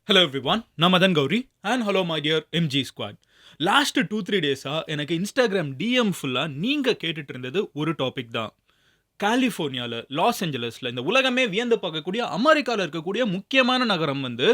Hello everyone, நான் Madan Gowri and hello my dear MG squad. Last 2-3 டேஸா எனக்கு இன்ஸ்டாகிராம் டிஎம் ஃபுல்லா நீங்க கேட்டுட்டு இருந்தது ஒரு டாபிக் தான். கலிஃபோர்னியால, லாஸ் ஏஞ்சலஸ்ல இந்த உலகமே வியந்து பார்க்கக்கூடிய அமெரிக்கால இருக்கக்கூடிய முக்கியமான நகரம் வந்து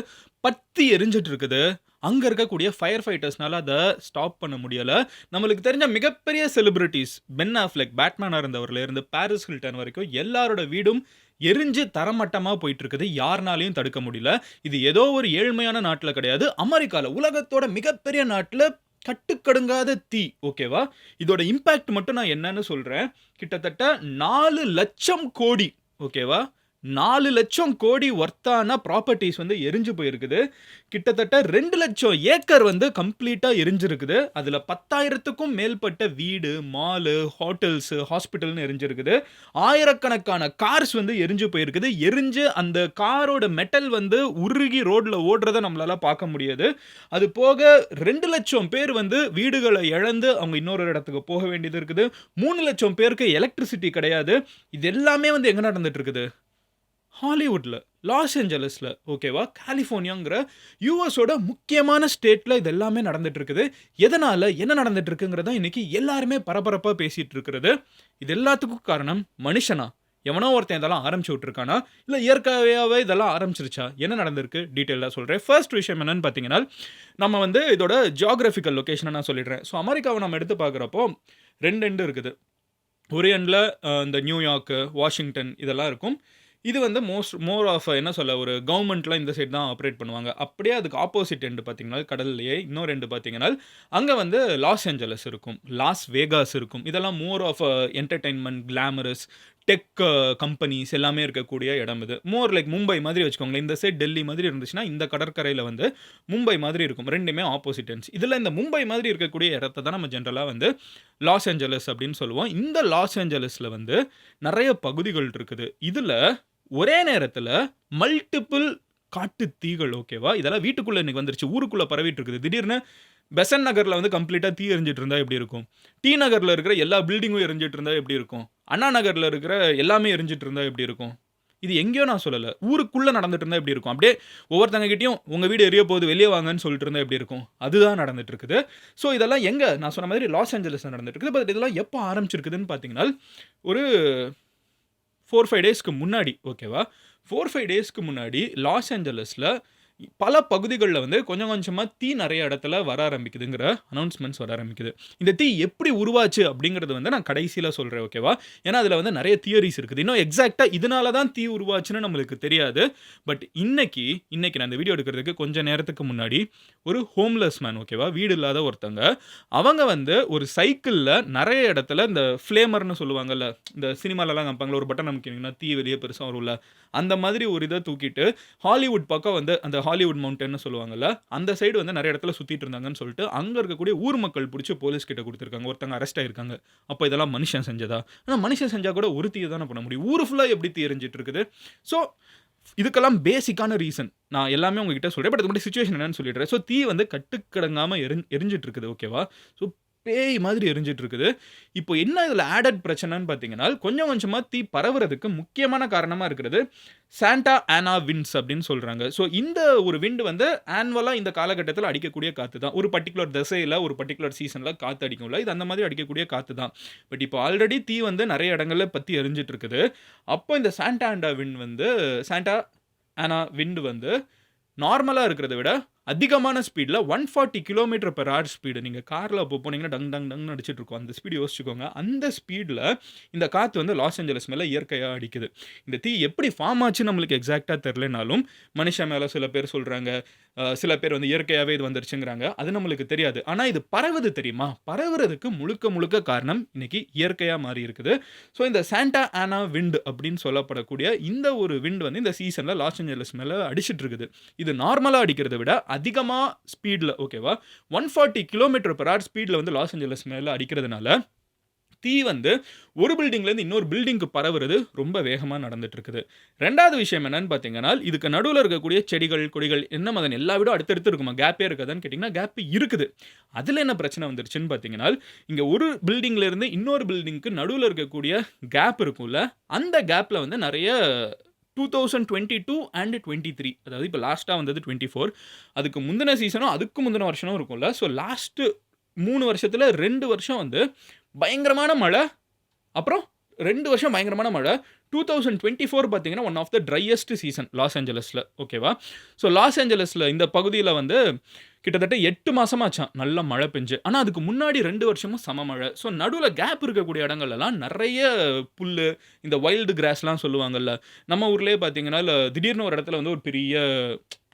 பத்தி எரிஞ்சிட்டு இருக்குது. அங்க இருக்கக்கூடிய ஃபயர் ஃபைட்டர்ஸ்னால அத ஸ்டாப் பண்ண முடியல. நம்மளுக்கு தெரிஞ்ச மிகப்பெரிய செலிபிரிட்டீஸ் பென் அஃப்லெக் பேட்மேனா இருந்தவர்ல இருந்து பாரிஸ் ஹில்டன் வரைக்கும் எல்லாரோட வீடும் எரிஞ்சு தரமட்டமா போயிட்டு இருக்குது. யாருனாலயும் தடுக்க முடியல. இது ஏதோ ஒரு ஏழ்மையான நாட்டுல கிடையாது. அமெரிக்கால உலகத்தோட மிகப்பெரிய நாட்டுல கட்டுக்கடுங்காத தீ. ஓகேவா? இதோட இம்பாக்ட் மட்டும் நான் என்னன்னு சொல்றேன். கிட்டத்தட்ட 4,00,000 கோடி. ஓகேவா? 4,00,000 கோடி வொர்த்தான ப்ராப்பர்ட்டீஸ் வந்து எரிஞ்சு போயிருக்குது. கிட்டத்தட்ட 2,00,000 ஏக்கர் வந்து கம்ப்ளீட்டா எரிஞ்சிருக்குது. அதுல 10,000க்கும் மேற்பட்ட வீடு, மாலு, ஹோட்டல்ஸ், ஹாஸ்பிட்டல்னு எரிஞ்சிருக்குது. ஆயிரக்கணக்கான கார்ஸ் வந்து எரிஞ்சு போயிருக்குது. எரிஞ்சு அந்த காரோட மெட்டல் வந்து உருகி ரோட்ல ஓடுறத நம்மளால பார்க்க முடியுது. அது போக 2,00,000 பேர் வந்து வீடுகள இழந்து அவங்க இன்னொரு இடத்துக்கு போக வேண்டியது இருக்குது. 3,00,000 பேருக்கு எலக்ட்ரிசிட்டி கிடையாது. இது எல்லாமே வந்து எங்க நடந்துட்டு இருக்குது? ஹாலிவுட்ல, லாஸ் ஏஞ்சலஸ்ல, ஓகேவா? கலிஃபோர்னியாங்கிற யுஎஸோட முக்கியமான ஸ்டேட்ல இது எல்லாமே நடந்துட்டு இருக்குது. எதனால, என்ன நடந்துட்டு இருக்குங்கிறத இன்னைக்கு எல்லாருமே பரபரப்பா பேசிட்டு இருக்கிறது. இது எல்லாத்துக்கும் காரணம் மனுஷனா? எவனோ ஒருத்தன் இதெல்லாம் ஆரம்பிச்சு விட்டுருக்கானா? இல்ல இயற்கையாவே இதெல்லாம் ஆரம்பிச்சிருச்சா? என்ன நடந்திருக்கு? டீட்டெயிலா சொல்றேன். ஃபர்ஸ்ட் விஷயம் என்னன்னு பார்த்தீங்கன்னா, நம்ம வந்து இதோட ஜியோகிராபிக்கல் லொகேஷன நான் சொல்லிடுறேன். ஸோ அமெரிக்காவ நம்ம எடுத்து பார்க்குறப்போ 2 எண்ட் இருக்குது. ஒரு எண்ட்ல இந்த நியூயார்க், வாஷிங்டன் இதெல்லாம் இருக்கும். இது வந்து மோர் ஆஃப் என்ன சொல்ல ஒரு கவர்மெண்ட்லாம் இந்த சைடு தான் ஆப்பரேட் பண்ணுவாங்க. அப்படியே அதுக்கு ஆப்போசிட் எண்ட் பார்த்தீங்கன்னா, கடல்லேயே இன்னொரு எண்ட் பார்த்தீங்கன்னா, அங்க வந்து லாஸ் ஏஞ்சலஸ் இருக்கும். லாஸ் வேகாஸ் இருக்கும். இதெல்லாம் more of entertainment, glamorous, tech companies எல்லாமே இருக்கக்கூடிய இடம் இது. மோர் லைக் மும்பை மாதிரி வச்சுக்கோங்களேன். இந்த சைடு டெல்லி மாதிரி இருந்துச்சுன்னா, இந்த கடற்கரையில வந்து மும்பை மாதிரி இருக்கும். 2மே ஆப்போசிட் எண்ட்ஸ். இதுல இந்த மும்பை மாதிரி இருக்கக்கூடிய இடத்த தான் நம்ம ஜெனரலா வந்து லாஸ் ஏஞ்சலஸ் அப்படின்னு சொல்லுவோம். இந்த லாஸ் ஏஞ்சலஸ்ல வந்து நெறைய பகுதிகள் இருக்குது. இதுல ஒரே நேரத்துல மல்டிபிள் காட்டுத் தீகள். ஓகேவா? இதெல்லாம் வீட்டுக்குள்ள இன்னைக்கு வந்துருச்சு. ஊருக்குள்ள பரவிட்டு இருக்குது. திடீர்னு பெசன்ட் நகர்ல வந்து கம்ப்ளீட்டா தீ எரிஞ்சிட்டு இருந்தா எப்படி இருக்கும்? டி நகர்ல இருக்கிற எல்லா பில்டிங்கும் எரிஞ்சிட்டு இருந்தா எப்படி இருக்கும்? அண்ணா நகர்ல இருக்கிற எல்லாமே எரிஞ்சிட்டு இருந்தா எப்படி இருக்கும்? இது எங்கேயோ நான் சொல்லல. ஊருக்குள்ள நடந்துட்டு இருந்தா எப்படி இருக்கும்? அப்படியே ஒவ்வொருத்தங்க கிட்டயும் உங்க வீடு எரிய போகுது வெளிய வாங்கன்னு சொல்லிட்டு இருந்தா எப்படி இருக்கும்? அதுதான் நடந்துட்டு இருக்குது. ஸோ இதெல்லாம் எங்க? நான் சொன்ன மாதிரி லாஸ் ஏஞ்சலஸ்ல நடந்துட்டு இருக்குது. பட் இதெல்லாம் எப்போ ஆரம்பிச்சிருக்குதுன்னு பார்த்தீங்கன்னா, ஒரு 4, 5 டேஸ்க்கு முன்னாடி. ஓகேவா? 4, 5 டேஸ்க்கு முன்னாடி லாஸ் ஏஞ்சலஸ்ல பல பகுதிகள்ல வந்து கொஞ்சம் கொஞ்சமா தீ நெறைய இடத்துல வர ஆரம்பிக்குதுங்கிற அனவுன்ஸ்மென்ட்ஸ் வர ஆரம்பிக்குது. இந்த தீ எப்படி உருவாச்சு அப்படிங்கிறது வந்து நான் கடைசியில சொல்றேன். ஓகேவா? ஏன்னா அதுல வந்து நெறைய தியரீஸ் இருக்குது. இன்னும் எக்ஸாக்ட்டா இதனால தான் தீ உருவாச்சுன்னு நம்மளுக்கு தெரியாது. பட் இன்னைக்கு நான் இந்த வீடியோ எடுக்கிறதுக்கு கொஞ்ச நேரத்துக்கு முன்னாடி ஒரு ஹோம்லெஸ் மேன். ஓகேவா? வீடு இல்லாத ஒருத்தங்க. அவங்க வந்து ஒரு சைக்கிள்ல நெறைய இடத்துல இந்த ஃப்ளேமர்ன்னு சொல்லுவாங்கல்ல. இந்த சினிமாலலாம் காமிப்பாங்கல்ல, ஒரு பட்டன் அமுக்கினீங்கன்னா தீ வெளிய பெருசா வரும்ல. அந்த மாதிரி ஒரு இத தூக்கிட்டு ஹாலிவுட் பக்கம் வந்து அந்த ஹாலிவுட் மவுண்டன்னு சொல்லுவாங்கல்ல, அந்த சைடு வந்து நெறைய இடத்துல சுத்திட்டு இருந்தாங்கன்னு சொல்லிட்டு, அங்க இருக்கக்கூடிய ஊர் மக்கள் புடிச்சு போலீஸ் கிட்ட குடுத்துருக்காங்க. ஒருத்தங்க அரெஸ்ட் ஆயிருக்காங்க. அப்ப இதெல்லாம் மனுஷன் செஞ்சதா? ஆனா மனுஷன் செஞ்சா கூட ஒரு தீய தானே பண்ண முடியும். ஊரு ஃபுல்லா எப்படி தீ எரிஞ்சிட்டு இருக்குது? ஸோ இதுக்கெல்லாம் பேசிக்கான ரீசன் நான் எல்லாமே உங்ககிட்ட சொல்றேன். பட் அதுக்கு முன்னாடி சிச்சுவேஷன் என்னன்னு சொல்லிடுறேன். ஸோ தீ வந்து கட்டுக்கடங்காம எரிஞ்சிட்டு இருக்குது. ஓகேவா? ஸோ பேய் மாதிரி எரிஞ்சிட்டு இருக்குது. இப்போ என்ன இதில ஆடட் பிரச்சனைன்னு பார்த்தீங்கன்னா, கொஞ்சம் கொஞ்சமா தீ பரவுறதுக்கு முக்கியமான காரணமா இருக்கிறது, சாண்டா ஆனா விண்ட்ஸ் அப்படின்னு சொல்றாங்க. ஸோ இந்த ஒரு விண்ட் வந்து ஆனுவலா இந்த காலகட்டத்தில அடிக்கக்கூடிய காத்து தான். ஒரு பர்ட்டிகுலர் திசையில, ஒரு பர்ட்டிகுலர் சீசன்ல காத்து அடிக்கும்ல. இது அந்த மாதிரி அடிக்கக்கூடிய காத்து தான். பட் இப்போ ஆல்ரெடி தீ வந்து நெறைய இடங்கள்ல பத்தி எரிஞ்சிட்டு இருக்குது. அப்போ இந்த சாண்டா ஆனா விண்ட் வந்து நார்மலா இருக்கிறத விட அதிகமான ஸ்பீட்ல 140 கிலோமீட்டர் பெர் ஹவர் ஸ்பீடு. நீங்க கார்ல அப்போ போனீங்கன்னா டங் டங் டங்ன்னு அடிச்சிட்டு இருக்கும். அந்த ஸ்பீடு யோசிச்சுக்கோங்க. அந்த ஸ்பீட்ல இந்த காத்து வந்து லாஸ் ஏஞ்சலஸ் மேல இயற்கையா அடிக்குது. இந்த தீ எப்படி ஃபார்ம் ஆச்சுன்னு நம்மளுக்கு எக்ஸாக்ட்டா தெரியலனாலும், மனுஷன் மேல சில பேர் சொல்றாங்க. சில பேர் வந்து இயற்கையாவே இது வந்துருச்சுங்கிறாங்க. அது நம்மளுக்கு தெரியாது. ஆனா இது பரவுது தெரியுமா? பரவுறதுக்கு முழுக்க முழுக்க காரணம் இன்னைக்கு இயற்கையா மாறி இருக்குது. ஸோ இந்த சாண்டா ஆனா விண்ட் அப்படின்னு சொல்லப்படக்கூடிய இந்த ஒரு விண்ட் வந்து இந்த சீசன்ல லாஸ் ஏஞ்சலஸ் மேல அடிச்சிட்டு இருக்குது. இது நார்மலா அடிக்கிறத விட அதிகமா ஸ்பீட்ல. ஓகேவா? 140 கிலோமீட்டர் பெர் ஹவர் ஸ்பீட்ல வந்து லாஸ் ஏஞ்சலஸ் மேல அடிக்கிறதுனால, தீ வந்து ஒரு பில்டிங்லேருந்து இன்னொரு பில்டிங்க்கு பரவுறது ரொம்ப வேகமா நடந்துட்டு இருக்குது. 2வது விஷயம் என்னன்னு பார்த்தீங்கன்னா, இதுக்கு நடுவுல இருக்கக்கூடிய செடிகள், கொடிகள் என்ன மதன் எல்லா வீடும் அடுத்தடுத்து இருக்குமா? கேப்பே இருக்காதான்னு கேட்டீங்கன்னா, கேப் இருக்குது. அதுல என்ன பிரச்சனை வந்துருச்சுன்னு பார்த்தீங்கன்னா, இங்க ஒரு பில்டிங்ல இருந்து இன்னொரு பில்டிங்க்கு நடுவுல இருக்கக்கூடிய கேப் இருக்கும்ல, அந்த கேப்ல வந்து நெறைய 2022 அண்ட் 23, அதாவது இப்போ லாஸ்ட்டாக வந்தது 24, அதுக்கு முந்தின சீசனும் அதுக்கு முந்தின வருஷனும் இருக்கும்ல. ஸோ லாஸ்ட்டு 3 வருஷத்தில் 2 வருஷம் வந்து பயங்கரமான மழை, அப்புறம் 2 வருஷம் பயங்கரமான மழை. 2024 பார்த்தீங்கன்னா one of the driest season Los ஏஞ்சலஸில். ஓகேவா? ஸோ லாஸ் ஏஞ்சலஸில் இந்த பகுதியில் வந்து கிட்டத்தட்ட 8 மாசமாச்சாம் நல்ல மழை பெஞ்சு. ஆனால் அதுக்கு முன்னாடி 2 வருஷமும் செம மழை. ஸோ நடுவில் கேப் இருக்கக்கூடிய இடங்கள்லாம் நிறைய புல்லு, இந்த வைல்டு கிராஸ்லாம் சொல்லுவாங்கல்ல, நம்ம ஊர்லேயே பார்த்தீங்கன்னா திடீர்னு ஒரு இடத்துல வந்து ஒரு பெரிய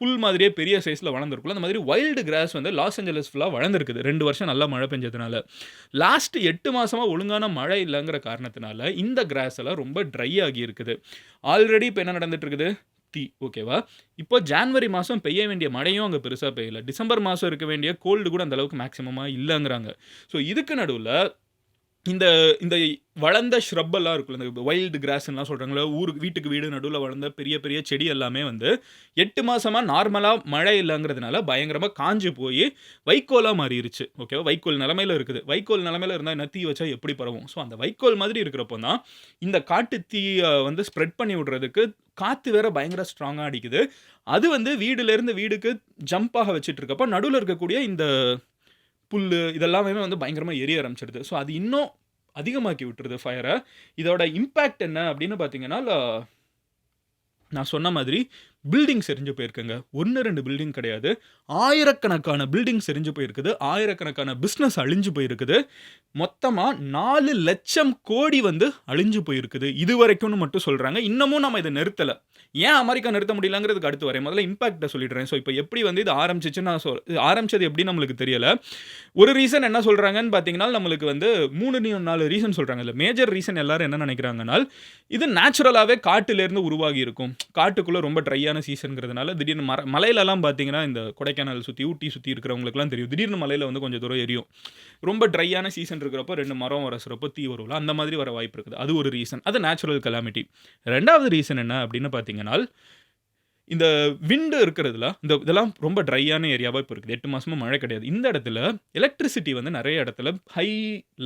புல் மாதிரியே பெரிய சைஸில் வளர்ந்துருக்குள்ள, அந்த மாதிரி வைல்டு கிராஸ் வந்து லாஸ் ஏஞ்சலஸ் ஃபுல்லாக வளர்ந்துருக்குது 2 வருஷம் நல்லா மழை பெஞ்சதுனால. லாஸ்ட் 8 மாசமாக ஒழுங்கான மழை இல்லைங்கிற காரணத்தினால இந்த கிராஸ் எல்லாம் ரொம்ப ட்ரை ஆகி இருக்குது. ஆல்ரெடி இப்போ என்ன நடந்துட்டு இருக்குது, தீ. ஓகேவா? இப்போ ஜான்வரி மாதம் பெய்ய வேண்டிய மழையும் அங்கே பெருசாக பெய்யல. டிசம்பர் மாதம் இருக்க வேண்டிய கோல்டு கூட அந்த அளவுக்கு மேக்ஸிமமாக இல்லைங்கிறாங்க. ஸோ இதுக்கு நடுவில் இந்த இந்த வளர்ந்த ஷ்ரப் எல்லாம் இருக்குல்ல, இந்த வைல்டு கிராஸ்லாம் சொல்கிறாங்களே, வீட்டுக்கு வீடு நடுவில் வளர்ந்த பெரிய பெரிய செடி எல்லாமே வந்து 8 மாசமாக நார்மலாக மழை இல்லைங்கிறதுனால பயங்கரமாக காஞ்சு போய் வைக்கோலாக மாறிடுச்சு. ஓகேவா? வைக்கோல் நிலமையில இருக்குது. வைக்கோல் நிலமையில இருந்தால் என்ன, தீ வச்சா எப்படி பரவும்? ஸோ அந்த வைக்கோல் மாதிரி இருக்கிறப்போ தான் இந்த காட்டு தீயை வந்து ஸ்ப்ரெட் பண்ணி விடுறதுக்கு காற்று வேற பயங்கர ஸ்ட்ராங்காக அடிக்குது. அது வந்து வீடுலேருந்து வீடுக்கு ஜம்பாக வச்சுட்டு இருக்கப்போ நடுவில் இருக்கக்கூடிய இந்த புல்லு இதெல்லாமே வந்து பயங்கரமாக எரிய ஆரம்பிச்சிடுது. ஸோ அது இன்னும் அதிகமாக்கி விட்டுருது ஃபயரை. இதோட இம்பேக்ட் என்ன அப்படின்னு பார்த்தீங்கன்னா, நான் சொன்ன மாதிரி பில்டிங்ஸ் எரிஞ்சு போயிருக்குங்க. 1, 2 பில்டிங் கிடையாது, ஆயிரக்கணக்கான பில்டிங்ஸ் எரிஞ்சு போயிருக்குது. ஆயிரக்கணக்கான பிஸ்னஸ் அழிஞ்சு போயிருக்குது. மொத்தமாக 4 லட்சம் கோடி வந்து அழிஞ்சு போயிருக்குது இது வரைக்கும்னு மட்டும் சொல்கிறாங்க. இன்னமும் நம்ம இதை நிறுத்தலை. ஏன் அமெரிக்கா நிறுத்த முடியலங்கிறதுக்கு அடுத்து வரேன். முதல்ல இம்பாக்டை சொல்லிடுறேன். ஸோ இப்போ எப்படி வந்து இது ஆரம்பிச்சிச்சுன்னு நான் ஆரம்பிச்சது எப்படி நம்மளுக்கு தெரியலை. ஒரு ரீசன் என்ன சொல்கிறாங்கன்னு பார்த்தீங்கன்னா, நம்மளுக்கு வந்து 3-4 ரீசன் சொல்கிறாங்க. இல்லை, மேஜர் ரீசன் எல்லாரும் என்ன நினைக்கிறாங்கன்னா, இது நேச்சுரலாகவே காட்டிலேருந்து உருவாகி இருக்கும். காட்டுக்குள்ளே ரொம்ப ட்ரையான சீசன்ங்கிறதுனால திடீர்னு மலையிலலாம் பார்த்தீங்கன்னா, இந்த கொடைக்கானல் சுற்றி ஊட்டி சுற்றி இருக்கிறவங்களுக்குலாம் தெரியும், திடீர்னு மலையில் வந்து கொஞ்சம் தூரம் எரியும். ரொம்ப ட்ரையான சீசன் இருக்கிறப்போ 2 மரம் வரசுறப்போ தீ வரும்ல, அந்த மாதிரி வர வாய்ப்பு இருக்குது. அது ஒரு ரீசன். அது நேச்சுரல் கலாமிட்டி. ரெண்டாவது ரீசன் என்ன அப்படின்னு பார்த்தீங்கன்னா, இந்த விண்டு இருக்கிறதுல இதெல்லாம் ரொம்ப ட்ரையான ஏரியாவாக இப்போ இருக்குது. 8 மாசமாக மழை கிடையாது. இந்த இடத்துல எலக்ட்ரிசிட்டி வந்து நிறைய இடத்துல ஹை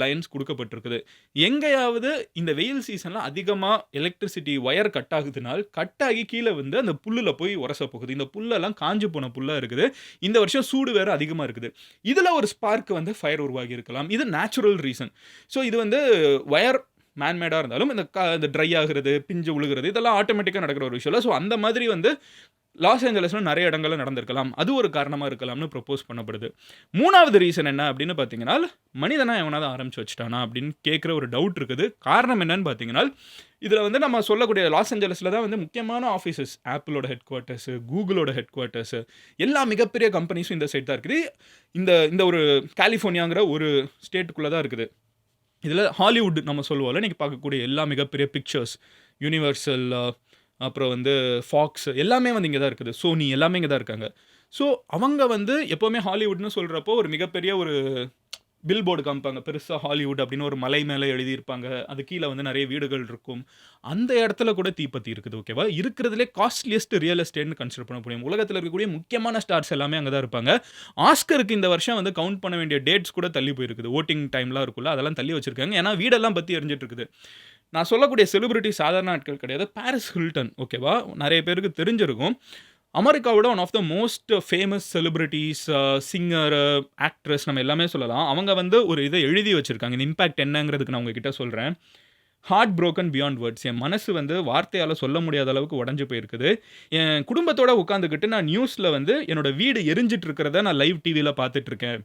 லைன்ஸ் கொடுக்கப்பட்டிருக்குது. எங்கேயாவது இந்த வெயில் சீசனில் அதிகமாக எலக்ட்ரிசிட்டி ஒயர் கட் ஆகுதுனால் கட் ஆகி கீழே வந்து அந்த புல்லில் போய் உரச போகுது. இந்த புல்லெல்லாம் காஞ்சு போன புல்லாக இருக்குது. இந்த வருஷம் சூடு வேறு அதிகமாக இருக்குது. இதில் ஒரு ஸ்பார்க் வந்து ஃபயர் உருவாகி இருக்கலாம். இது நேச்சுரல் ரீசன். ஸோ இது வந்து ஒயர் மேன்மேடாக இருந்தாலும் இந்த ட்ரை ஆகிறது, பிஞ்சு உழுகிறது, இதெல்லாம் ஆட்டோமேட்டிக்காக நடக்கிற ஒரு விஷயம் இல்லை. ஸோ அந்த மாதிரி வந்து லாஸ் ஏஞ்சலஸில் நிறைய இடங்கள்ல நடந்திருக்கலாம். அது ஒரு காரணமாக இருக்கலாம்னு ப்ரொப்போஸ் பண்ணப்படுது. 3வது ரீசன் என்ன அப்படின்னு பார்த்தீங்கன்னா, மனிதனா எவனாவது ஆரம்பிச்சு வச்சுட்டானா அப்படின்னு கேட்குற ஒரு டவுட் இருக்குது. காரணம் என்னன்னு பார்த்தீங்கன்னா, இதில் வந்து நம்ம சொல்லக்கூடிய லாஸ் ஏஞ்சலஸில் தான் வந்து முக்கியமான ஆஃபீஸஸ், ஆப்பிளோட ஹெட் குவார்ட்டர்ஸு, கூகுளோட ஹெட் குவார்ட்டர்ஸு, எல்லா மிகப்பெரிய கம்பெனிஸும் இந்த சைட் தான் இருக்குது. இந்த ஒரு கலிஃபோர்னியாங்கிற ஒரு ஸ்டேட்டுக்குள்ளே தான் இருக்குது. இதில் ஹாலிவுட் நம்ம சொல்லுவோம்ல, இன்றைக்கி பார்க்கக்கூடிய எல்லா மிகப்பெரிய பிக்சர்ஸ், யூனிவர்சல், அப்புறம் வந்து ஃபாக்ஸ், எல்லாமே வந்து இங்கே தான் இருக்குது. சோனி எல்லாமே இங்கே தான் இருக்காங்க. ஸோ அவங்க வந்து எப்போவுமே ஹாலிவுட்னு சொல்கிறப்போ ஒரு மிகப்பெரிய ஒரு பில் போர்டு காமிப்பாங்க. பெருசாக ஹாலிவுட் அப்படின்னு ஒரு மலை மேலே எழுதியிருப்பாங்க. அது கீழே வந்து நிறைய வீடுகள் இருக்கும். அந்த இடத்துல கூட தீப்பத்தி இருக்குது. ஓகேவா? இருக்கிறதுலே காஸ்ட்லியஸ்ட் ரியல் எஸ்டேட்னு கன்சிடர் பண்ண முடியும். உலகத்தில் இருக்கக்கூடிய முக்கியமான ஸ்டார்ஸ் எல்லாமே அங்கே தான் இருப்பாங்க. ஆஸ்கருக்கு இந்த வருஷம் வந்து கவுண்ட் பண்ண வேண்டிய டேட்ஸ் கூட தள்ளி போயிருக்குது. ஓட்டிங் டைம்லாம் இருக்குல்ல, அதெல்லாம் தள்ளி வச்சிருக்காங்க. ஏன்னா வீடெல்லாம் பற்றி எரிஞ்சிட்டு இருக்குது. நான் சொல்லக்கூடிய செலிபிரிட்டி சாதாரண ஆட்கள் கிடையாது. பாரிஸ் ஹில்டன், ஓகேவா? நிறைய பேருக்கு தெரிஞ்சிருக்கும். அமெரிக்காவோட one of the most famous celebrities, singer, actress நம்ம எல்லாமே சொல்லலாம். அவங்க வந்து ஒரு இதை எழுதி வச்சுருக்காங்க. இந்த இம்பேக்ட் என்னங்கிறதுக்கு நான் உங்ககிட்ட சொல்கிறேன். Heart broken beyond words. என் மனசு வந்து வார்த்தையால் சொல்ல முடியாத அளவுக்கு உடஞ்சி போயிருக்குது. என் குடும்பத்தோடு உட்காந்துக்கிட்டு நான் நியூஸில் வந்து என்னோடய வீடு எரிஞ்சிட்டு இருக்கிறத நான் லைவ் டிவியில் பார்த்துட்ருக்கேன்.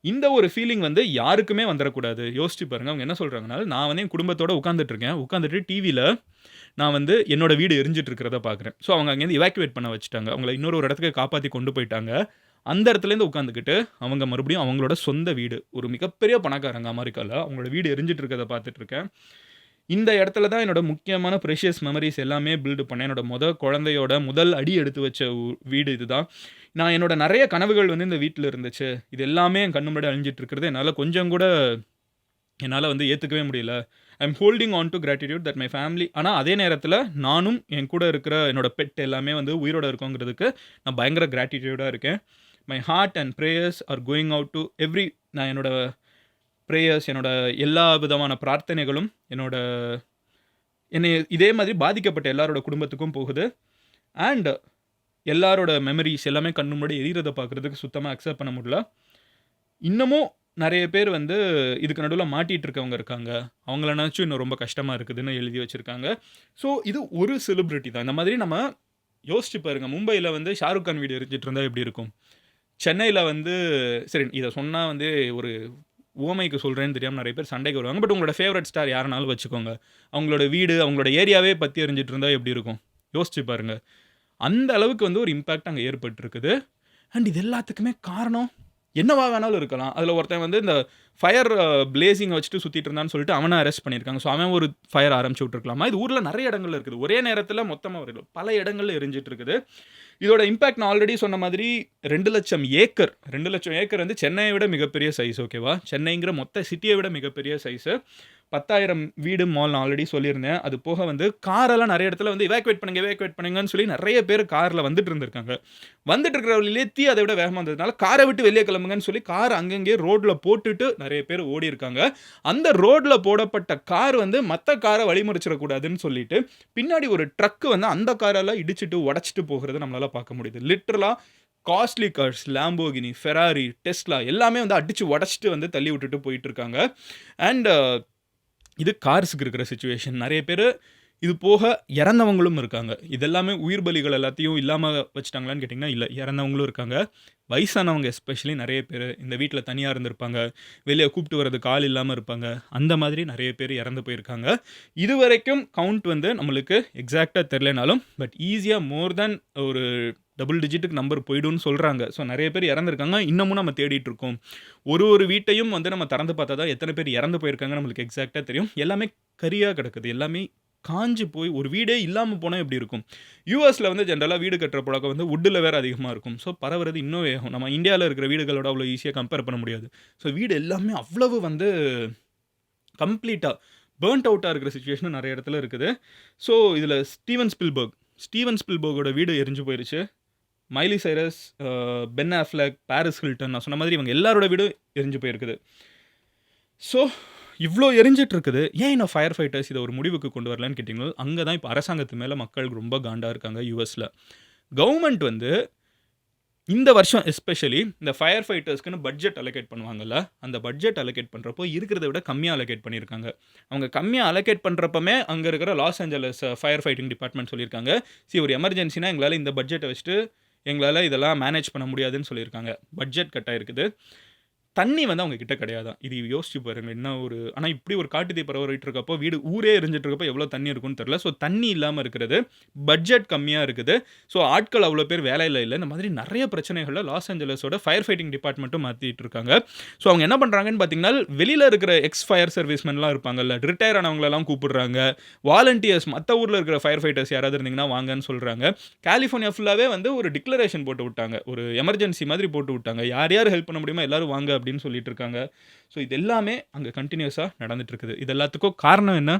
இந்த ஒரு ஃபீலிங் வந்து யாருக்குமே வந்துடக்கூடாது. யோசிச்சு பாருங்கள். அவங்க என்ன சொல்கிறாங்கன்னா, நான் வந்து என் குடும்பத்தோடு உட்காந்துட்டு டிவியில் நான் வந்து என்னோட வீடு எரிஞ்சிட்டு இருக்கிறத பார்க்குறேன். ஸோ அவங்க அங்கேருந்து இவாக்குவேட் பண்ண வச்சுட்டாங்க. அவங்கள இன்னொரு இடத்துக்கு காப்பாற்றி கொண்டு போயிட்டாங்க. அந்த இடத்துலேருந்து உட்காந்துக்கிட்டு அவங்க மறுபடியும் அவங்களோட சொந்த வீடு, ஒரு மிகப்பெரிய பணக்காரங்க அமெரிக்காவில், அவங்களோட வீடு எரிஞ்சிட்டு இருக்கிறத பார்த்துட்ருக்கேன். இந்த இடத்துல தான் என்னோட முக்கியமான ப்ரெஷியஸ் மெமரிஸ் எல்லாமே பில்டு பண்ணேன். என்னோட குழந்தையோட முதல் அடி எடுத்து வச்ச வீடு இதுதான். நான் என்னோட நிறைய கனவுகள் வந்து இந்த வீட்டில் இருந்துச்சு. இது எல்லாமே என் கண்ணு முன்னாடி அழிஞ்சிட்டு இருக்கிறது என்னால் வந்து ஏற்றுக்கவே முடியல. I am holding on to gratitude that my family. ஆனால் அதே நேரத்தில் நானும் என் கூட இருக்கிற என்னோட பெட் எல்லாமே வந்து உயிரோடு இருக்கோங்கிறதுக்கு நான் பயங்கர கிராட்டிடியூடாக இருக்கேன். My heart and prayers are going out to நான் என்னோட ப்ரேயர்ஸ், என்னோட எல்லா விதமான பிரார்த்தனைகளும், என்னோட என்னை இதே மாதிரி பாதிக்கப்பட்ட எல்லாரோட குடும்பத்துக்கும் போகுது. அண்ட் எல்லாரோட மெமரீஸ் எல்லாமே கண்ணு முன்னாடி எரியறத பார்க்குறதுக்கு சுத்தமா அக்செப்ட் பண்ண முடியல. இன்னமும் நெறைய பேர் வந்து இதுக்கு நடுவுல மாட்டிட்டு இருக்கவங்க இருக்காங்க. அவங்கள நெனச்சும் இன்னும் ரொம்ப கஷ்டமா இருக்குதுன்னு எழுதி வச்சிருக்காங்க. ஸோ இது ஒரு செலிபிரிட்டி தான். இந்த மாதிரி நம்ம யோசிச்சு பாருங்க. மும்பைல வந்து ஷாருக் கான் வீடு எரிஞ்சிட்டு இருந்தா எப்படி இருக்கும்? சென்னையில வந்து சரி இத சொன்னா வந்து ஒரு உவமைக்கு சொல்றேன்னு தெரியாம நெறைய பேர் சண்டைக்கு வருவாங்க. பட் உங்களோட ஃபேவரைட் ஸ்டார் யாருனாலும் வச்சுக்கோங்க. அவங்களோட வீடு, அவங்களோட ஏரியாவே பத்தி எரிஞ்சிட்டு இருந்தா எப்படி இருக்கும்? யோசிச்சு பாருங்க. அந்த அளவுக்கு வந்து ஒரு இம்பாக்ட் அங்க ஏற்பட்டிருக்குது. அண்ட் இது எல்லாத்துக்குமே காரணம் என்னவா வேணாலும் இருக்கலாம். அதில ஒருத்தன் வந்து இந்த ஃபயர் பிளேசிங்க வச்சுட்டு சுத்திட்டு இருந்தான்னு சொல்லிட்டு அவன அரெஸ்ட் பண்ணியிருக்காங்க. ஸோ அவன் ஒரு ஃபயர் ஆரம்பிச்சு விட்டுருக்கலாமா? இது ஊர்ல நெறைய இடங்கள்ல இருக்குது. ஒரே நேரத்தில மொத்தமா ஒரு பல இடங்கள்ல எரிஞ்சிட்டு இருக்குது. இதோட இம்பாக்ட் நான் ஆல்ரெடி சொன்ன மாதிரி 2,00,000 ஏக்கர் 2,00,000 ஏக்கர் வந்து சென்னையை விட மிகப்பெரிய சைஸ் ஓகேவா? சென்னைங்கிற மொத்த சிட்டியை விட மிகப்பெரிய சைஸு. 10,000 வீடு மால் நான் ஆல்ரெடி சொல்லியிருந்தேன். அது போக வந்து காரெல்லாம் நெறைய இடத்துல வந்து எவாக்குவேட் பண்ணுங்கன்னு சொல்லி நெறைய பேர் கார்ல வந்துட்டு இருந்திருக்காங்க. வந்துட்டு இருக்கிற வழியிலே தீ அதை விட வேகமா வந்ததுனால காரை விட்டு வெளியே கிளம்புங்கன்னு சொல்லி கார் அங்கங்கே ரோட்ல போட்டுட்டு நெறைய பேர் ஓடியிருக்காங்க. அந்த ரோட்ல போடப்பட்ட கார் வந்து மத்த கார வழிமறிச்சிடக்கூடாதுன்னு சொல்லிட்டு, பின்னாடி ஒரு ட்ரக் வந்து அந்த காரெல்லாம் இடிச்சுட்டு, உடைச்சுட்டு போகிறத நம்மளால பார்க்க முடியுது. லிட்டரலா costly cars Lamborghini, Ferrari, Tesla எல்லாமே வந்து அடிச்சு உடைச்சுட்டு வந்து தள்ளி விட்டுட்டு போயிட்டு இருக்காங்க. அண்ட் இது கார்ஸ்க்கு இருக்கிற சிச்சுவேஷன். நெறைய பேரு இது போக இறந்தவங்களும் இருக்காங்க. இது எல்லாமே உயிர் பலிகள் எல்லாத்தையும் இல்லாம வச்சுட்டாங்களான்னு கேட்டீங்கன்னா, இல்ல. இறந்தவங்களும் இருக்காங்க. வயசானவங்க எஸ்பெஷலி நெறைய பேரு இந்த வீட்ல தனியா இருந்திருப்பாங்க. வெளிய கூப்பிட்டு வரதுக்கு ஆள் இல்லாம இருப்பாங்க. அந்த மாதிரி நெறைய பேர் இறந்து போயிருக்காங்க. இதுவரைக்கும் கவுண்ட் வந்து நம்மளுக்கு எக்ஸாக்ட்டா தெரியலனாலும், பட் ஈஸியா மோர் தேன் ஒரு டபுள் டிஜிட்டுக்கு நம்பர் போயிடும்னு சொல்றாங்க. ஸோ நெறைய பேர் இறந்திருக்காங்க. இன்னமும் நம்ம தேடிட்டு இருக்கோம். ஒரு வீட்டையும் வந்து நம்ம திறந்து பார்த்தா தான் எத்தன பேர் இறந்து போயிருக்காங்கன்னு நம்மளுக்கு எக்ஸாக்ட்டா தெரியும். எல்லாமே கரியா கிடக்குது. எல்லாமே காஞ்சு போய் ஒரு வீடே இல்லாம போனா எப்படி இருக்கும்? யுஎஸ்ல வந்து ஜெனரலா வீடு கட்டுற பழக்கம் வந்து வுட்ல வேற அதிகமா இருக்கும். ஸோ பரவுறது இன்னும் வேகம். நம்ம இந்தியால இருக்கிற வீடுகளோட அவ்வளோ ஈஸியா கம்பேர் பண்ண முடியாது. ஸோ வீடு எல்லாமே அவ்வளவு வந்து கம்ப்ளீட்டா பர்ன்ட் அவுட்டா இருக்கிற சிச்சுவேஷனும் நெறைய இடத்துல இருக்குது. ஸோ இதில ஸ்டீவன் ஸ்பில்பர்கோட வீடு எரிஞ்சு போயிருச்சு. Miley Cyrus, Ben Affleck, Paris Hilton நான் சொன்ன மாதிரி இவங்க எல்லாரோட வீடும் எரிஞ்சு போயிருக்குது. ஸோ இவ்ளோ எரிஞ்சிட்டு இருக்குது. ஏன் இன்னும் ஃபயர் ஃபைட்டர்ஸ் இத ஒரு முடிவுக்கு கொண்டு வரலன்னு கேட்டீங்கன்னா, அங்க தான் இப்ப அரசாங்கத்து மேல மக்கள் ரொம்ப காண்டா இருக்காங்க யுஎஸ்ல. கவர்ன்மெண்ட் வந்து இந்த வருஷம் எஸ்பெஷலி இந்த ஃபயர் ஃபைட்டர்ஸ்க்குன்னு பட்ஜெட் அலோகேட் பண்ணுவாங்கல்ல, அந்த பட்ஜெட் அலோகேட் பண்றப்போ இருக்கிறத விட கம்மியா அலோகேட் பண்ணியிருக்காங்க. அவங்க கம்மியா அலோகேட் பண்றப்பமே அங்க இருக்கிற Los Angeles fire fighting department சொல்லியிருக்காங்க. ஒரு எமர்ஜென்சினா எங்களால இந்த பட்ஜெட்ட வச்சுட்டு எங்களால இதெல்லாம் மேனேஜ் பண்ண முடியாதுன்னு சொல்லியிருக்காங்க. பட்ஜெட் கட் ஆயிருக்குது. தண்ணி வந்து அவங்க கிட்ட கிடையாதாம். இது யோசிச்சு பாருங்க. என்ன ஒரு ஆனா இப்படி ஒரு காட்டுத்தீ பரவிட்டு இருக்கப்போ, ஊரே எரிஞ்சிட்டு இருக்கப்போ எவ்வளோ தண்ணி இருக்கும்னு தெரியல. ஸோ தண்ணி இல்லாம இருக்கிறது, பட்ஜெட் கம்மியா இருக்குது. ஸோ ஆட்கள் அவ்வளோ பேர் வேலையில இல்ல. இந்த மாதிரி நெறைய பிரச்சனைகள்ல லாஸ் ஏஞ்சலஸோட ஃபயர் ஃபைட்டிங் டிபார்ட்மெண்ட்டும் மாத்திட்டு இருக்காங்க. ஸோ அவங்க என்ன பண்றாங்கன்னு பார்த்தீங்கன்னா, வெளியில இருக்கிற எக்ஸ் ஃபயர் சர்வீஸ்மென்லாம் இருப்பாங்கல்ல, ரிட்டயர் ஆனவங்களெல்லாம் கூப்பிடுறாங்க. வாலண்டியர்ஸ் மத்த ஊர்ல இருக்கிற ஃபயர் ஃபைட்டர்ஸ் யாராவது இருந்தீங்கன்னா வாங்கன்னு சொல்றாங்க. கலிஃபோர்னியா ஃபுல்லாவே வந்து ஒரு டிக்ளரேஷன் போட்டு விட்டாங்க. ஒரு எமர்ஜென்சி மாதிரி போட்டு விட்டாங்க. யார் யார் ஹெல்ப் பண்ண முடியுமோ எல்லாரும் வாங்க அப்படின்னு சொல்லிட்டு இருக்காங்க. ஸோ இது எல்லாமே அங்க கன்டினியூஸா நடந்துட்டு இருக்குது. இது எல்லாத்துக்கும் காரணம் என்ன?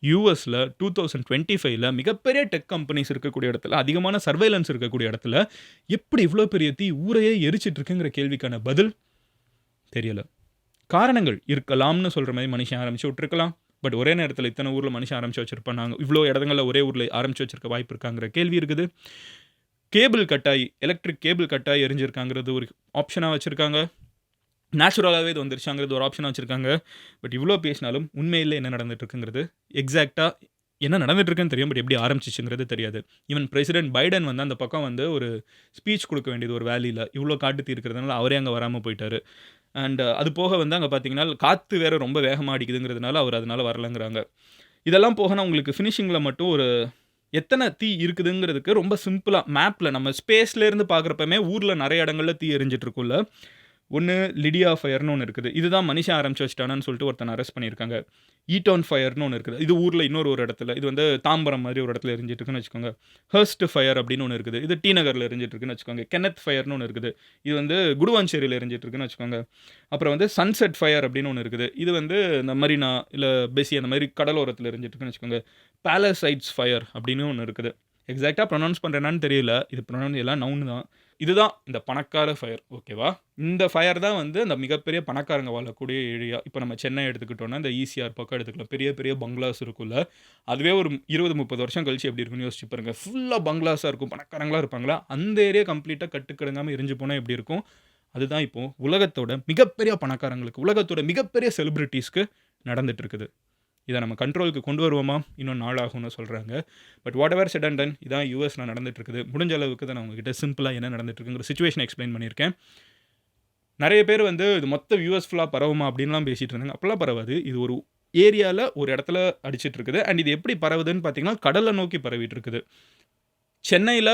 யுஎஸ்ல 2025ல மிகப்பெரிய டெக் கம்பெனிஸ் இருக்கக்கூடிய இடத்துல, அதிகமான சர்வேலன்ஸ் இருக்கக்கூடிய இடத்துல, எப்படி இவ்ளோ பெரிய தீ ஊரையே எரிச்சிட்டு இருக்குங்கிற கேள்விக்கான பதில் தெரியல. காரணங்கள் இருக்கலாம்னு சொல்ற மாரி மனுஷன் ஆரம்பிச்சு விட்டுருக்கலாம். பட் ஒரே நேரத்துல இத்தன ஊர்ல மனுஷன் ஆரம்பிச்சு வச்சிருப்பானாங்க. இவ்ளோ இடங்கள்ல ஒரே ஊர்ல ஆரம்பிச்சு வச்சிருக்க வாய்ப்பு இருக்காங்கிற கேள்வி இருக்குது. கேபிள் கட் ஆயி, எலக்ட்ரிக் கேபிள் கட் ஆயி எரிஞ்சிருக்காங்கிறது ஒரு ஆப்ஷனா வச்சிருக்காங்க. நேச்சுரலாவே இது வந்துருச்சாங்கிறது ஒரு ஆப்ஷனா வச்சிருக்காங்க. பட் இவ்ளோ பேசினாலும் உண்மையிலே என்ன நடந்துட்டு இருக்குங்கிறது எக்ஸாக்ட்டா என்ன நடந்துட்டு இருக்குன்னு தெரியும். பட் எப்படி ஆரம்பிச்சுச்சுங்கிறது தெரியாது. ஈவன் பிரசிடென்ட் பைடன் வந்து அந்த பக்கம் வந்து ஒரு ஸ்பீச் குடுக்க வேண்டியது ஒரு வேலியில. இவ்ளோ காட்டுத்தீ இருக்கிறதுனால அவரே அங்க வராம போயிட்டாரு. அண்ட் அது போக வந்து அங்க பார்த்தீங்கன்னா, காத்து வேற ரொம்ப வேகமா அடிக்குதுங்கிறதுனால அவர் அதனால வரலங்கிறாங்க. இதெல்லாம் போக நான் உங்களுக்கு ஃபினிஷிங்ல மட்டும் ஒரு எத்தன தீ இருக்குதுங்கிறதுக்கு ரொம்ப சிம்பிளா மேப்ல நம்ம ஸ்பேஸ்ல இருந்து பார்க்குறப்பமே ஊர்ல நெறைய இடங்கள்ல தீ எரிஞ்சிட்டு இருக்கும்ல. ஒண்ணு லிடியா ஃபயர்ன்னு ஒண்ணு இருக்குது. இதுதான் மனுஷன் ஆரம்பிச்சு வச்சுட்டானான்னு சொல்லிட்டு ஒருத்தன அரெஸ்ட் பண்ணியிருக்காங்க. ஈட்டான் ஃபயர்ன்னு ஒண்ணு இருக்குது. இது ஊர்ல ஒரு இடத்துல. இது வந்து தாம்பரம் மாதிரி ஒரு இடத்துல எரிஞ்சிட்டு இருக்குன்னு வச்சுக்கோங்க. ஹர்ஸ்ட் ஃபயர் அப்படின்னு ஒண்ணு இருக்குது. இது டி நகர்ல எரிஞ்சிட்டு இருக்குன்னு வச்சுக்கோங்க. கென்னத் ஃபயர்ன்னு ஒண்ணு இருக்குது. இது வந்து குடுவாஞ்சேரியில எரிஞ்சிட்டு இருக்குன்னு வச்சுக்கோங்க. அப்புறம் வந்து சன்செட் ஃபயர் அப்படின்னு ஒண்ணு இருக்குது. இது வந்து இந்த மரீனா இல்ல பெசி அந்த மாதிரி கடலோரத்துல எரிஞ்சிட்டு இருக்குன்னு வச்சுக்கோங்க. பாலசைட்ஸ் ஃபயர் அப்படின்னு ஒண்ணு இருக்குது. எக்ஸாக்ட்டா ப்ரொனவுன்ஸ் பண்றேனான்னு தெரியல. இது எல்லாம் நவுன் தான். இதுதான் இந்த பணக்கார ஃபயர். ஓகேவா? இந்த ஃபயர் தான் வந்து அந்த மிகப்பெரிய பணக்காரங்க வாழக்கூடிய ஏரியா. இப்போ நம்ம சென்னை எடுத்துக்கிட்டோம்னா, இந்த ஈசிஆர் பக்கம் எடுத்துக்கலாம். பெரிய பெரிய பங்களாஸ் இருக்குல்ல. அதுவே ஒரு 20, 30 வருஷம் கழிச்சு எப்படி இருக்குன்னு யோசிச்சு பாருங்க. ஃபுல்லா பங்களாஸா இருக்கும். பணக்காரங்களா இருப்பாங்களா? அந்த ஏரியா கம்ப்ளீட்டா கட்டுக்கடங்காம எரிஞ்சு போனா எப்படி இருக்கும்? அதுதான் இப்போ உலகத்தோட மிகப்பெரிய பணக்காரங்களுக்கு, உலகத்தோட மிகப்பெரிய செலிபிரிட்டீஸ்க்கு நடந்துட்டு இருக்குது. இத நம்ம கண்ட்ரோலுக்கு கொண்டு வருவோமா? இன்னும் நாள் ஆகும்னு சொல்றாங்க. But what ever said and ton இதான் யுஎஸ்ல நடந்துட்டு இருக்குது. முடிஞ்ச அளவுக்கு தான் நான் உங்ககிட்ட சிம்பிளா என்ன நடந்துட்டு இருக்குங்கிற சிச்சுவேஷன எக்ஸ்பிளைன் பண்ணியிருக்கேன். நெறைய பேர் வந்து இது மொத்த யுஎஸ் ஃபுல்லா பரவுமா அப்படின்லாம் பேசிட்டு இருந்தாங்க. அப்படிலாம் பரவாது. இது ஒரு ஏரியால ஒரு இடத்துல அடிச்சிட்டு இருக்குது. அண்ட் இது எப்படி பரவுதுன்னு பார்த்தீங்கன்னா, கடல நோக்கி பரவிட்டு இருக்குது. சென்னையில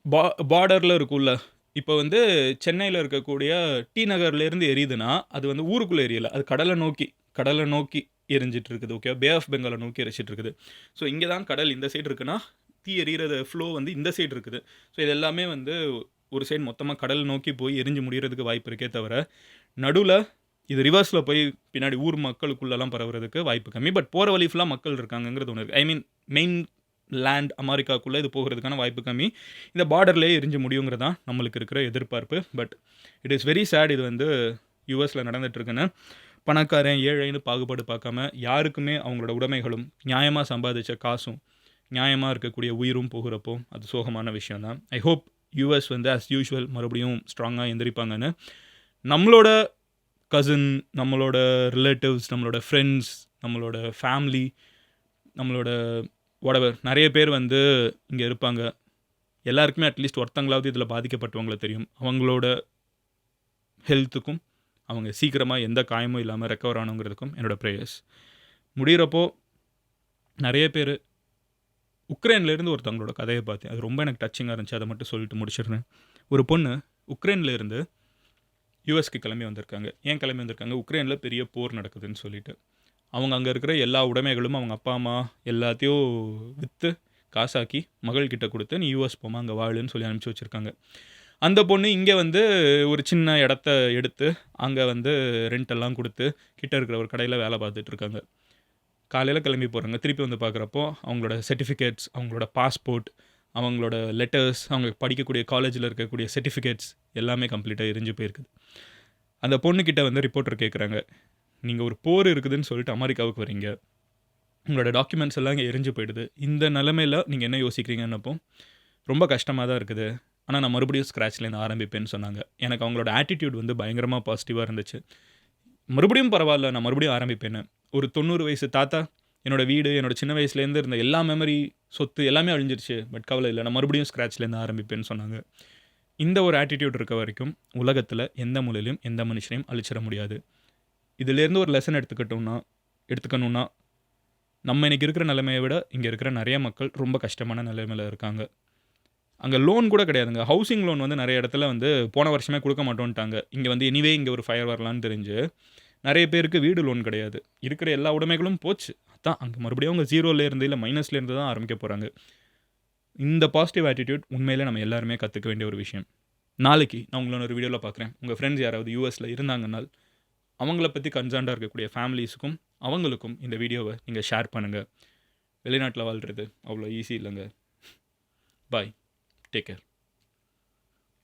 பா பார்டர்ல இருக்கும்ல. இப்போ வந்து சென்னையில இருக்கக்கூடிய டி நகர்லேருந்து எரியுதுன்னா, அது வந்து ஊருக்குள்ள எரியல. அது கடல நோக்கி எரிஞ்சிட்டு இருக்குது. ஓகே. பே ஆஃப் பெங்கால நோக்கி எரிச்சிட்டு இருக்குது. ஸோ இங்க தான் கடல் இந்த சைடு இருக்குன்னா, தீ எரியிறது ஃப்ளோ வந்து இந்த சைடு இருக்குது. ஸோ இது எல்லாமே வந்து ஒரு சைடு மொத்தமா கடல் நோக்கி போய் எரிஞ்சு முடியறதுக்கு வாய்ப்பு இருக்கே தவிர, நடுவுல இது ரிவர்ஸ்ல போய் பின்னாடி ஊர் மக்களுக்குள்ளலாம் பரவுறதுக்கு வாய்ப்பு கம்மி. பட் போற வழி ஃபுல்லா மக்கள் இருக்காங்கங்கிறது ஒண்ணு இருக்கு. ஐ மீன் மெயின் லேண்ட் அமெரிக்காக்குள்ள இது போகுறதுக்கான வாய்ப்பு கம்மி. இந்த பார்டர்லயே எரிஞ்சு முடியுங்கிறது தான் நம்மளுக்கு இருக்கிற எதிர்பார்ப்பு. But it is very sad இது வந்து யுஎஸ்ல நடந்துட்டு இருக்குன்னு. பணக்காரன், ஏழைன்னு பாகுபாடு பார்க்காம யாருக்குமே அவங்களோட உடைமைகளும், நியாயமா சம்பாதிச்ச காசும், நியாயமா இருக்கக்கூடிய உயிரும் போகுறப்போ, அது சோகமான விஷயம் தான். ஐ ஹோப் யுஎஸ் வந்து ஆஸ் யூசுவல் மறுபடியும் ஸ்ட்ராங்கா எந்திரிப்பாங்கன்னு. நம்மளோட கசின், நம்மளோட ரிலேட்டிவ்ஸ், நம்மளோட ஃப்ரெண்ட்ஸ், நம்மளோட ஃபேமிலி, நம்மளோட வாட்டெவர் நெறைய பேர் வந்து இங்க இருப்பாங்க. எல்லாருக்குமே அட்லீஸ்ட் ஒருத்தங்களாவது இதில பாதிக்கப்பட்டவங்கள தெரியும். அவங்களோட ஹெல்த்துக்கும், அவங்க சீக்கிரமா எந்த காயமும் இல்லாம ரெக்கவர் ஆகணுங்கிறதுக்கும் என்னோட பிரேயர்ஸ். முடியிறப்போ நெறைய பேரு உக்ரைன்லேருந்து ஒருத்தவங்களோட கதைய பார்த்தேன். அது ரொம்ப எனக்கு டச்சிங்கா இருந்துச்சு. அத மட்டும் சொல்லிட்டு முடிச்சிடுறேன். ஒரு பொண்ணு உக்ரைன்லேருந்து யுஎஸ்க்கு கிளம்பி வந்திருக்காங்க. ஏன் கிளம்பி வந்திருக்காங்க? உக்ரைன்ல பெரிய போர் நடக்குதுன்னு சொல்லிட்டு. அவங்க அங்க இருக்கிற எல்லா உடைமைகளும் அவங்க அப்பா, அம்மா எல்லாத்தையும் வித்து காசாக்கி மகள்கிட்ட குடுத்து, "நீ யுஎஸ் போம்மா, அங்க வாழுன்னு" சொல்லி அனுப்பிச்சு வச்சிருக்காங்க. அந்த பொண்ணு இங்க வந்து ஒரு சின்ன இடத்த எடுத்து, அங்க வந்து ரெண்ட் எல்லாம் குடுத்து, கிட்ட இருக்கிற ஒரு கடையில வேலை பார்த்துட்டு இருக்காங்க. காலையில கிளம்பி போறாங்க. திருப்பி வந்து பார்க்குறப்போ, அவங்களோட சர்டிஃபிகேட்ஸ், அவங்களோட பாஸ்போர்ட், அவங்களோட லெட்டர்ஸ், அவங்க படிக்கக்கூடிய காலேஜில இருக்கக்கூடிய சர்டிஃபிகேட்ஸ் எல்லாமே கம்ப்ளீட்டா எரிஞ்சு போயிருக்குது. அந்த பொண்ணுகிட்ட வந்து ரிப்போர்ட்டர் கேட்குறாங்க, "நீங்க ஒரு போர் இருக்குதுன்னு சொல்லிட்டு அமெரிக்காவுக்கு வரீங்க. உங்களோட டாக்குமெண்ட்ஸ் எல்லாம் இங்க எரிஞ்சு போயிடுது. இந்த நிலைமையில நீங்க என்ன யோசிக்கிறீங்கன்னப்போ, ரொம்ப கஷ்டமா தான் இருக்குது. ஆனா நான் மறுபடியும் ஸ்க்ராட்ச்லேருந்து ஆரம்பிப்பேன்னு சொன்னாங்க. எனக்கு அவங்களோட ஆட்டிட்யூட் வந்து பயங்கரமா பாசிட்டிவா இருந்துச்சு. மறுபடியும் பரவால்ல, நான் மறுபடியும் ஆரம்பிப்பேன்னு. ஒரு 90 வயசு தாத்தா, "என்னோட வீடு, என்னோட சின்ன வயசுலேருந்து இருந்த எல்லா மெமரி, சொத்து எல்லாமே அழிஞ்சிருச்சு. பட் கவலை இல்ல. நான் மறுபடியும் ஸ்க்ராட்ச்லேருந்து ஆரம்பிப்பேன்னு" சொன்னாங்க. இந்த ஒரு ஆட்டிட்யூட் இருக்க வரைக்கும், உலகத்தில எந்த மூலையிலும் எந்த மனுஷனையும் அழிச்சிட முடியாது. இதிலேருந்து ஒரு லெசன் எடுத்துக்கணும்னா, நம்ம இன்னைக்கு இருக்கிற நிலைமைய விட, இங்க இருக்கிற நெறைய மக்கள் ரொம்ப கஷ்டமான நிலைமையில இருக்காங்க. அங்க லோன் கூட கிடையாதுங்க. ஹவுசிங் லோன் வந்து நெறைய இடத்துல வந்து போன வருஷமே குடுக்க மாட்டோன்ட்டாங்க. இங்க வந்து எனிவே இங்க ஒரு ஃபயர் வரலான்னு தெரிஞ்சு, நெறைய பேருக்கு வீடு லோன் கிடையாது. இருக்கிற எல்லா உடைமைகளும் போச்சு. அதான் அங்க மறுபடியும் அவங்க 0ல இருந்து இல்ல மைனஸ்ல இருந்து தான் ஆரம்பிக்க போறாங்க. இந்த பாசிட்டிவ் ஆட்டிட்யூட் உண்மையிலே நம்ம எல்லாருமே கத்துக்க வேண்டிய ஒரு விஷயம். நாளைக்கு நான் உங்கள ஒரு வீடியோல பார்க்குறேன். உங்க ஃப்ரெண்ட்ஸ் யாராவது யுஎஸ்ல இருந்தாங்கன்னால், அவங்கள பத்தி கன்சர்ன்டா இருக்கக்கூடிய ஃபேமிலீஸ்க்கும், அவங்களுக்கும் இந்த வீடியோவ நீங்க ஷேர் பண்ணுங்க. வெளிநாட்ல வாழ்றது அவ்வளோ ஈஸி இல்லங்க. பாய். Take care.